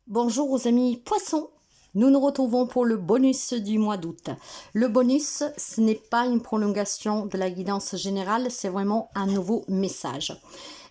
Bonjour aux amis poissons, nous nous retrouvons pour le bonus du mois d'août. Le bonus, ce n'est pas une prolongation de la guidance générale, c'est vraiment un nouveau message.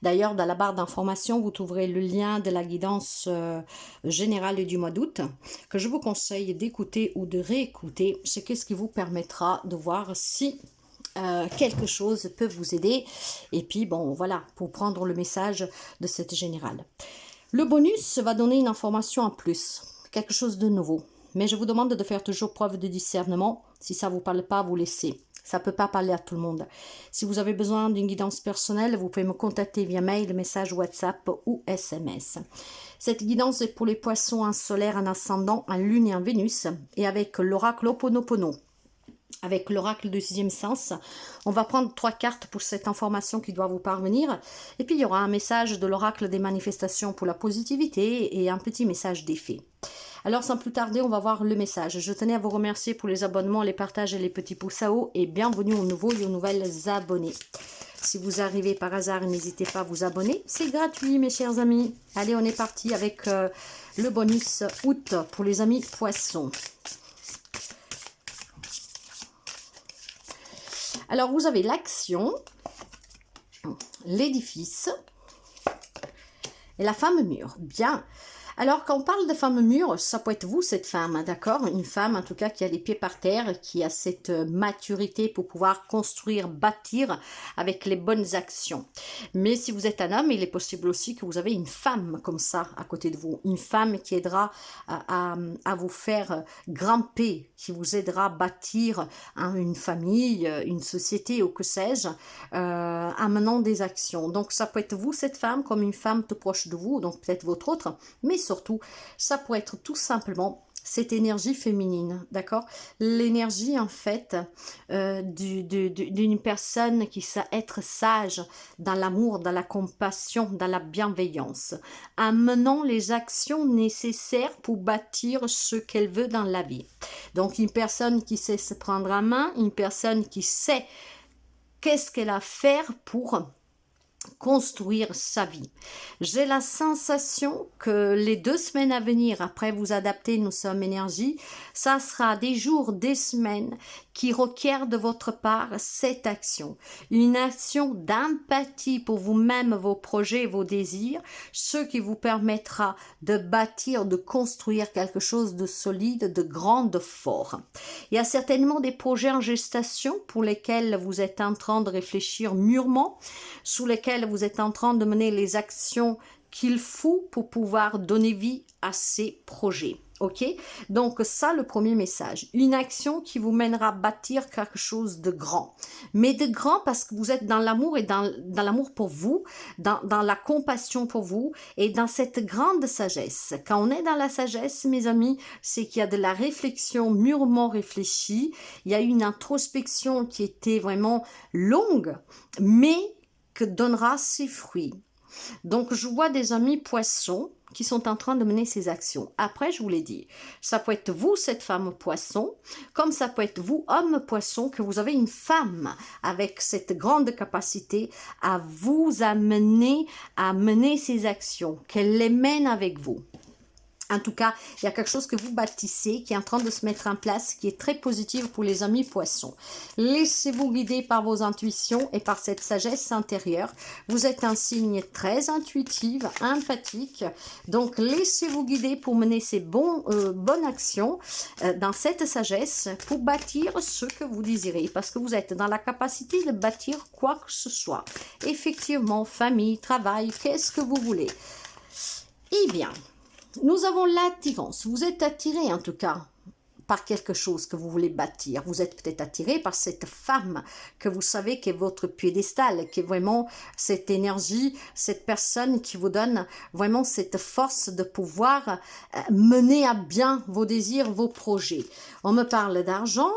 D'ailleurs, dans la barre d'information, vous trouverez le lien de la guidance générale du mois d'août que je vous conseille d'écouter ou de réécouter, ce qui vous permettra de voir si quelque chose peut vous aider. Et puis, bon, voilà, pour prendre le message de cette générale. Le bonus va donner une information en plus, quelque chose de nouveau. Mais je vous demande de faire toujours preuve de discernement. Si ça ne vous parle pas, vous laissez. Ça ne peut pas parler à tout le monde. Si vous avez besoin d'une guidance personnelle, vous pouvez me contacter via mail, message WhatsApp ou SMS. Cette guidance est pour les poissons en solaire, en ascendant, en lune et en Vénus, et avec l'oracle Ho'oponopono. Avec l'oracle du sixième sens, on va prendre 3 cartes pour cette information qui doit vous parvenir. Et puis, il y aura un message de l'oracle des manifestations pour la positivité et un petit message d'effet. Alors, sans plus tarder, on va voir le message. Je tenais à vous remercier pour les abonnements, les partages et les petits pouces à haut. Et bienvenue aux nouveaux et aux nouvelles abonnés. Si vous arrivez par hasard, n'hésitez pas à vous abonner. C'est gratuit, mes chers amis. Allez, on est parti avec le bonus août pour les amis poissons. Alors, vous avez l'action, l'édifice et la femme mûre. Bien. Alors, quand on parle de femme mûre, ça peut être vous, cette femme, d'accord? Une femme, en tout cas, qui a les pieds par terre, qui a cette maturité pour pouvoir construire, bâtir avec les bonnes actions. Mais si vous êtes un homme, il est possible aussi que vous avez une femme comme ça à côté de vous. Une femme qui aidera à vous faire grimper, qui vous aidera à bâtir une famille, une société ou que sais-je, en menant des actions. Donc, ça peut être vous, cette femme, comme une femme tout proche de vous, donc peut-être votre autre, mais surtout, ça peut être tout simplement cette énergie féminine, d'accord? L'énergie, en fait, d'une personne qui sait être sage dans l'amour, dans la compassion, dans la bienveillance, en menant les actions nécessaires pour bâtir ce qu'elle veut dans la vie. Donc, une personne qui sait se prendre en main, une personne qui sait qu'est-ce qu'elle a à faire pour construire sa vie. J'ai la sensation que les 2 semaines à venir, après vous adapter, nous sommes énergie, ça sera des jours, des semaines qui requièrent de votre part cette action. Une action d'empathie pour vous-même, vos projets, vos désirs, ce qui vous permettra de bâtir, de construire quelque chose de solide, de grand, de fort. Il y a certainement des projets en gestation pour lesquels vous êtes en train de réfléchir mûrement, sous lesquels vous êtes en train de mener les actions qu'il faut pour pouvoir donner vie à ces projets. Ok? Donc ça, le premier message. Une action qui vous mènera à bâtir quelque chose de grand. Mais de grand parce que vous êtes dans l'amour et dans l'amour pour vous, dans la compassion pour vous et dans cette grande sagesse. Quand on est dans la sagesse, mes amis, c'est qu'il y a de la réflexion mûrement réfléchie. Il y a une introspection qui était vraiment longue, mais que donnera ses fruits. Donc, je vois des amis poissons qui sont en train de mener ces actions. Après, je vous l'ai dit, ça peut être vous, cette femme poisson, comme ça peut être vous, homme poisson, que vous avez une femme avec cette grande capacité à vous amener à mener ces actions, qu'elle les mène avec vous. En tout cas, il y a quelque chose que vous bâtissez qui est en train de se mettre en place, qui est très positif pour les amis poissons. Laissez-vous guider par vos intuitions et par cette sagesse intérieure. Vous êtes un signe très intuitif, empathique. Donc, laissez-vous guider pour mener ces bonnes actions dans cette sagesse pour bâtir ce que vous désirez. Parce que vous êtes dans la capacité de bâtir quoi que ce soit. Effectivement, famille, travail, qu'est-ce que vous voulez? Eh bien, nous avons l'attirance. Vous êtes attiré en tout cas par quelque chose que vous voulez bâtir. Vous êtes peut-être attiré par cette femme que vous savez qui est votre piédestal, qui est vraiment cette énergie, cette personne qui vous donne vraiment cette force de pouvoir mener à bien vos désirs, vos projets. On me parle d'argent.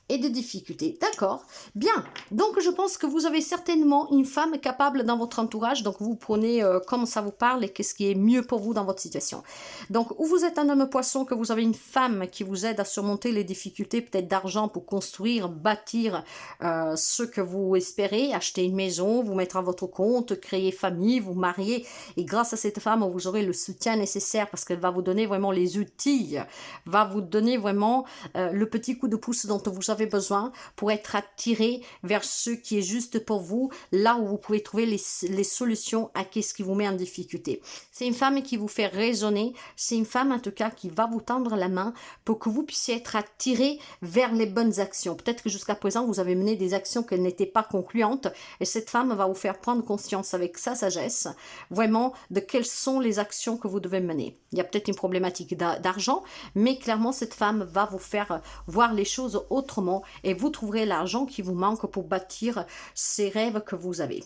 et de difficultés. D'accord, bien. Donc, je pense que vous avez certainement une femme capable dans votre entourage. Donc, vous prenez comme ça vous parle et qu'est-ce qui est mieux pour vous dans votre situation. Donc, ou vous êtes un homme poisson, que vous avez une femme qui vous aide à surmonter les difficultés peut-être d'argent pour construire, bâtir ce que vous espérez, acheter une maison, vous mettre à votre compte, créer famille, vous marier. Et grâce à cette femme, vous aurez le soutien nécessaire parce qu'elle va vous donner vraiment les outils, va vous donner vraiment le petit coup de pouce dont vous avez besoin pour être attiré vers ce qui est juste pour vous, là où vous pouvez trouver les solutions à ce qui vous met en difficulté. C'est une femme qui vous fait raisonner, c'est une femme en tout cas qui va vous tendre la main pour que vous puissiez être attiré vers les bonnes actions. Peut-être que jusqu'à présent vous avez mené des actions qui n'étaient pas concluantes et cette femme va vous faire prendre conscience avec sa sagesse vraiment de quelles sont les actions que vous devez mener. Il y a peut-être une problématique d'argent, mais clairement cette femme va vous faire voir les choses autrement et vous trouverez l'argent qui vous manque pour bâtir ces rêves que vous avez.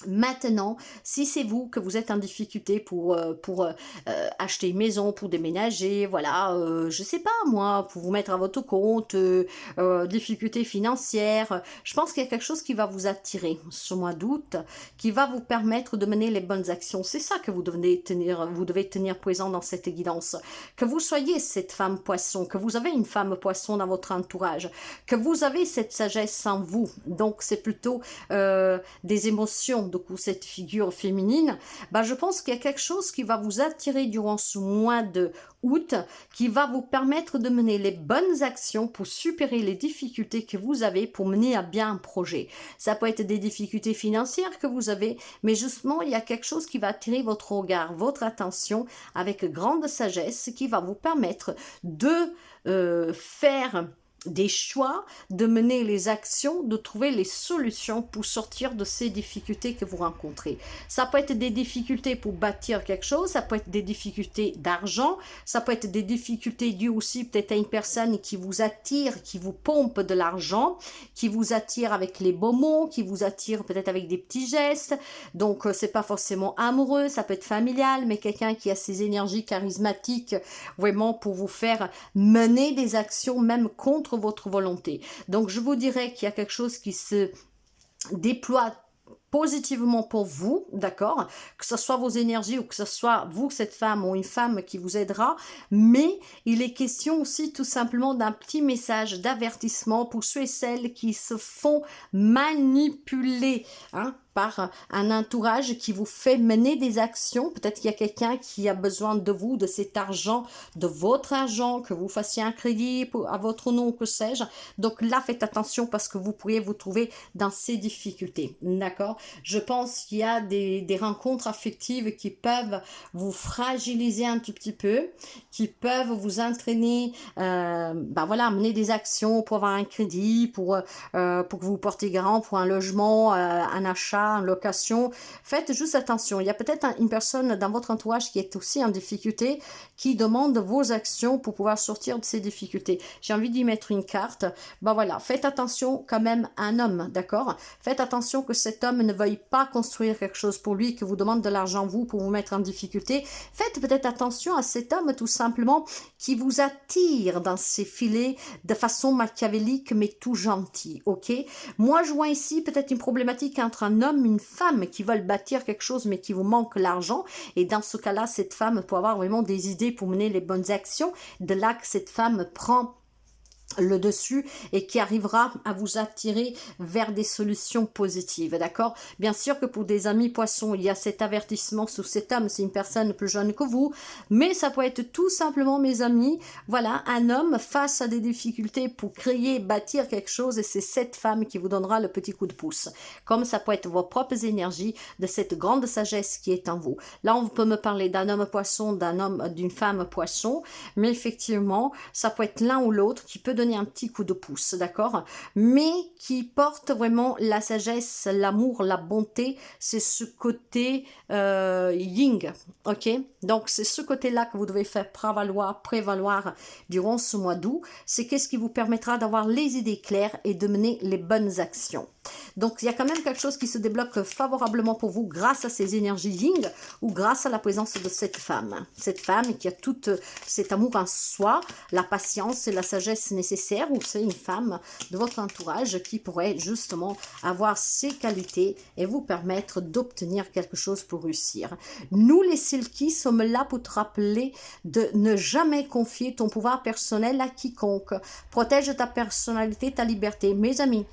Maintenant, si c'est vous que vous êtes en difficulté pour acheter une maison, pour déménager, voilà, je sais pas moi, pour vous mettre à votre compte, difficultés financières, je pense qu'il y a quelque chose qui va vous attirer ce mois d'août, qui va vous permettre de mener les bonnes actions. C'est ça que vous devez tenir présent dans cette guidance. Que vous soyez cette femme poisson, que vous avez une femme poisson dans votre entourage, que vous avez cette sagesse en vous. Donc c'est plutôt des émotions. Du coup, cette figure féminine, je pense qu'il y a quelque chose qui va vous attirer durant ce mois de août, qui va vous permettre de mener les bonnes actions pour supérer les difficultés que vous avez pour mener à bien un projet. Ça peut être des difficultés financières que vous avez, mais justement, il y a quelque chose qui va attirer votre regard, votre attention avec grande sagesse, qui va vous permettre de faire des choix, de mener les actions, de trouver les solutions pour sortir de ces difficultés que vous rencontrez. Ça peut être des difficultés pour bâtir quelque chose, ça peut être des difficultés d'argent, ça peut être des difficultés dues aussi peut-être à une personne qui vous attire, qui vous pompe de l'argent, qui vous attire avec les beaux mots, qui vous attire peut-être avec des petits gestes. Donc c'est pas forcément amoureux, ça peut être familial, mais quelqu'un qui a ses énergies charismatiques vraiment pour vous faire mener des actions même contre votre volonté. Donc je vous dirais qu'il y a quelque chose qui se déploie positivement pour vous, d'accord, que ce soit vos énergies ou que ce soit vous, cette femme ou une femme qui vous aidera, mais il est question aussi tout simplement d'un petit message d'avertissement pour ceux et celles qui se font manipuler, par un entourage qui vous fait mener des actions. Peut-être qu'il y a quelqu'un qui a besoin de vous, de cet argent, de votre argent, que vous fassiez un crédit à votre nom, que sais-je. Donc là, faites attention parce que vous pourriez vous trouver dans ces difficultés, d'accord. Je pense qu'il y a des rencontres affectives qui peuvent vous fragiliser un tout petit peu, qui peuvent vous entraîner, voilà, à mener des actions pour avoir un crédit, pour que vous portiez garant pour un logement, un achat, en location. Faites juste attention. Il y a peut-être une personne dans votre entourage qui est aussi en difficulté, qui demande vos actions pour pouvoir sortir de ces difficultés. J'ai envie d'y mettre une carte. Voilà, faites attention quand même à un homme, d'accord? Faites attention que cet homme ne veuille pas construire quelque chose pour lui, que vous demande de l'argent vous pour vous mettre en difficulté. Faites peut-être attention à cet homme tout simplement qui vous attire dans ses filets de façon machiavélique mais tout gentil, ok? Moi je vois ici peut-être une problématique entre un homme et une femme qui veulent bâtir quelque chose mais qui vous manque l'argent, et dans ce cas-là cette femme peut avoir vraiment des idées pour mener les bonnes actions. De là que cette femme prend le dessus et qui arrivera à vous attirer vers des solutions positives, d'accord? Bien sûr que pour des amis poissons, il y a cet avertissement sur cet homme, c'est une personne plus jeune que vous, mais ça peut être tout simplement, mes amis, voilà, un homme face à des difficultés pour créer, bâtir quelque chose, et c'est cette femme qui vous donnera le petit coup de pouce. Comme ça peut être vos propres énergies, de cette grande sagesse qui est en vous. Là, on peut me parler d'un homme poisson, d'une femme poisson, mais effectivement, ça peut être l'un ou l'autre qui peut donner un petit coup de pouce, d'accord, mais qui porte vraiment la sagesse, l'amour, la bonté. C'est ce côté yin, ok, donc c'est ce côté-là que vous devez faire prévaloir durant ce mois d'août. C'est qu'est-ce qui vous permettra d'avoir les idées claires et de mener les bonnes actions. Donc, il y a quand même quelque chose qui se débloque favorablement pour vous grâce à ces énergies yin ou grâce à la présence de cette femme. Cette femme qui a tout cet amour en soi, la patience et la sagesse nécessaires, ou c'est une femme de votre entourage qui pourrait justement avoir ces qualités et vous permettre d'obtenir quelque chose pour réussir. Nous, les Silky, sommes là pour te rappeler de ne jamais confier ton pouvoir personnel à quiconque. Protège ta personnalité, ta liberté. Mes amis,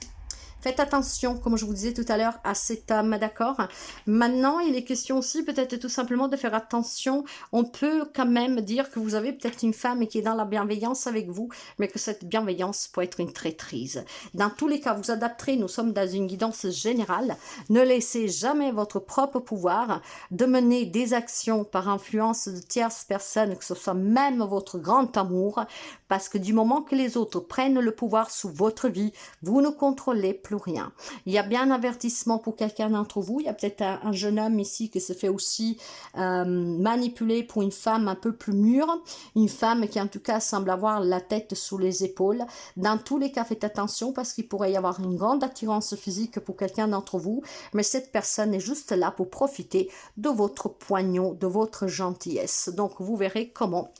faites attention, comme je vous disais tout à l'heure, à cet homme, d'accord? Maintenant, il est question aussi peut-être tout simplement de faire attention. On peut quand même dire que vous avez peut-être une femme qui est dans la bienveillance avec vous, mais que cette bienveillance peut être une traîtrise. Dans tous les cas, vous adapterez, nous sommes dans une guidance générale. Ne laissez jamais votre propre pouvoir de mener des actions par influence de tierces personnes, que ce soit même votre grand amour, parce que du moment que les autres prennent le pouvoir sous votre vie, vous ne contrôlez plus rien. Il y a bien un avertissement pour quelqu'un d'entre vous. Il y a peut-être un jeune homme ici qui se fait aussi manipuler pour une femme un peu plus mûre, une femme qui en tout cas semble avoir la tête sous les épaules. Dans tous les cas, faites attention parce qu'il pourrait y avoir une grande attirance physique pour quelqu'un d'entre vous, mais cette personne est juste là pour profiter de votre poignon, de votre gentillesse. Donc vous verrez comment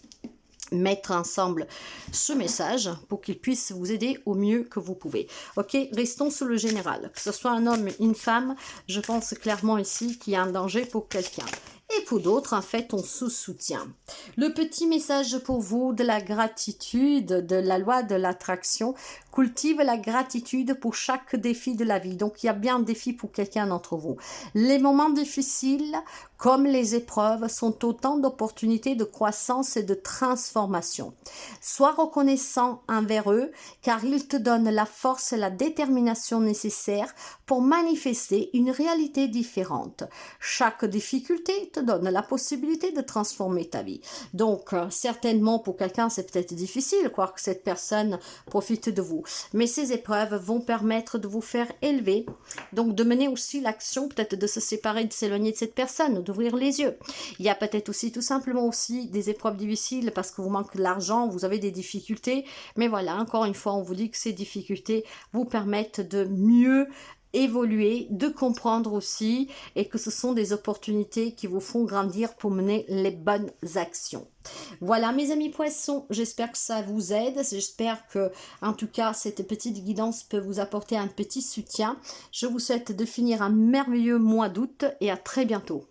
mettre ensemble ce message pour qu'il puisse vous aider au mieux que vous pouvez. Ok, restons sur le général. Que ce soit un homme, une femme, je pense clairement ici qu'il y a un danger pour quelqu'un. Et pour d'autres, en fait, on se soutient. Le petit message pour vous de la gratitude, de la loi de l'attraction, cultive la gratitude pour chaque défi de la vie. Donc, il y a bien un défi pour quelqu'un d'entre vous. Les moments difficiles, comme les épreuves, sont autant d'opportunités de croissance et de transformation. Sois reconnaissant envers eux, car ils te donnent la force et la détermination nécessaires pour manifester une réalité différente. Chaque difficulté te donne la possibilité de transformer ta vie. Donc, certainement, pour quelqu'un, c'est peut-être difficile, croire que cette personne profite de vous. Mais ces épreuves vont permettre de vous faire élever, donc de mener aussi l'action, peut-être de se séparer, de s'éloigner de cette personne, d'ouvrir les yeux. Il y a peut-être aussi, tout simplement aussi, des épreuves difficiles parce que vous manquez de l'argent, vous avez des difficultés. Mais voilà, encore une fois, on vous dit que ces difficultés vous permettent de mieux évoluer, de comprendre aussi et que ce sont des opportunités qui vous font grandir pour mener les bonnes actions. Voilà mes amis poissons, j'espère que ça vous aide, j'espère que en tout cas cette petite guidance peut vous apporter un petit soutien. Je vous souhaite de finir un merveilleux mois d'août et à très bientôt.